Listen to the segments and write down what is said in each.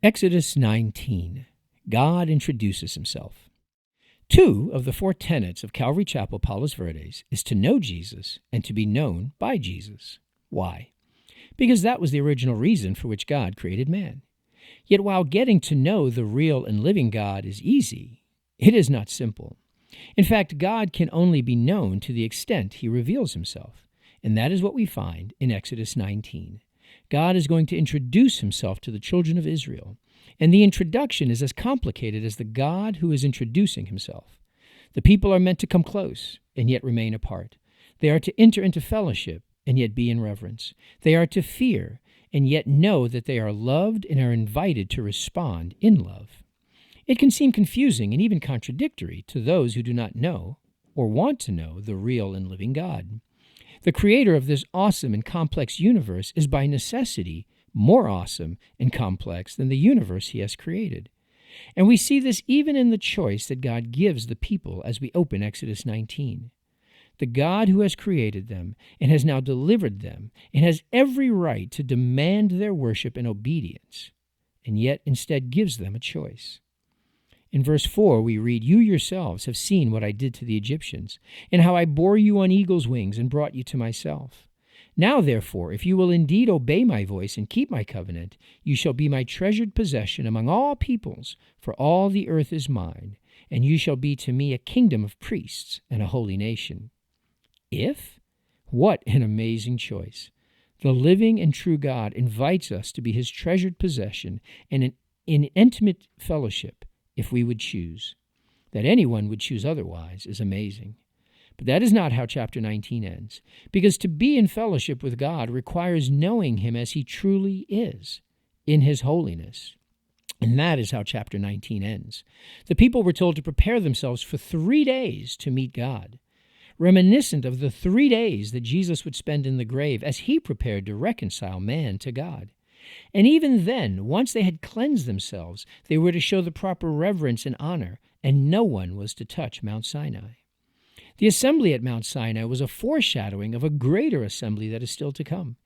Exodus 19. God introduces himself. Two of the four tenets of Calvary Chapel Palos Verdes is to know Jesus and to be known by Jesus. Why? Because that was the original reason for which God created man. Yet while getting to know the real and living God is easy, it is not simple. In fact, God can only be known to the extent he reveals himself, and that is what we find in Exodus 19. God is going to introduce himself to the children of Israel, and the introduction is as complicated as the God who is introducing himself. The people are meant to come close and yet remain apart. They are to enter into fellowship and yet be in reverence. They are to fear and yet know that they are loved and are invited to respond in love. It can seem confusing and even contradictory to those who do not know or want to know the real and living God. The creator of this awesome and complex universe is by necessity more awesome and complex than the universe he has created. And we see this even in the choice that God gives the people as we open Exodus 19. The God who has created them and has now delivered them and has every right to demand their worship and obedience, and yet instead gives them a choice. In verse 4, we read, "You yourselves have seen what I did to the Egyptians, and how I bore you on eagle's wings and brought you to myself. Now, therefore, if you will indeed obey my voice and keep my covenant, you shall be my treasured possession among all peoples, for all the earth is mine, and you shall be to me a kingdom of priests and a holy nation." If? What an amazing choice. The living and true God invites us to be his treasured possession and in intimate fellowship, if we would choose. That anyone would choose otherwise is amazing. But that is not how chapter 19 ends, because to be in fellowship with God requires knowing him as he truly is, in his holiness. And that is how chapter 19 ends. The people were told to prepare themselves for 3 days to meet God, reminiscent of the 3 days that Jesus would spend in the grave as he prepared to reconcile man to God. And even then, once they had cleansed themselves, they were to show the proper reverence and honor, and no one was to touch Mount Sinai. The assembly at Mount Sinai was a foreshadowing of a greater assembly that is still to come.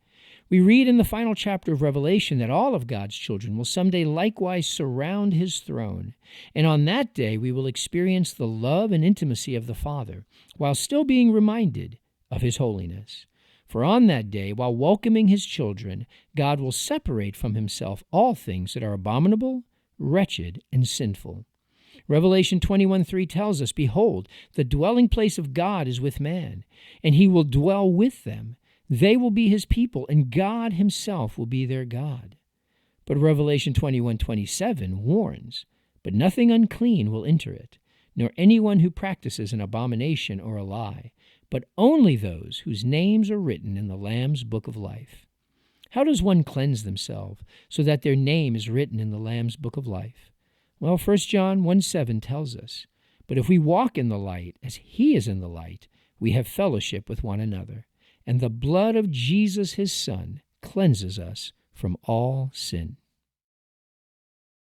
We read in the final chapter of Revelation that all of God's children will someday likewise surround his throne, and on that day we will experience the love and intimacy of the Father, while still being reminded of his holiness. For on that day, while welcoming his children, God will separate from himself all things that are abominable, wretched, and sinful. Revelation 21:3 tells us, "Behold, the dwelling place of God is with man, and he will dwell with them. They will be his people, and God himself will be their God." But Revelation 21:27 warns, "But nothing unclean will enter it, nor anyone who practices an abomination or a lie, but only those whose names are written in the Lamb's book of life." How does one cleanse themselves so that their name is written in the Lamb's book of life? Well, 1 John 1:7 tells us, "But if we walk in the light as he is in the light, we have fellowship with one another, and the blood of Jesus his Son cleanses us from all sin."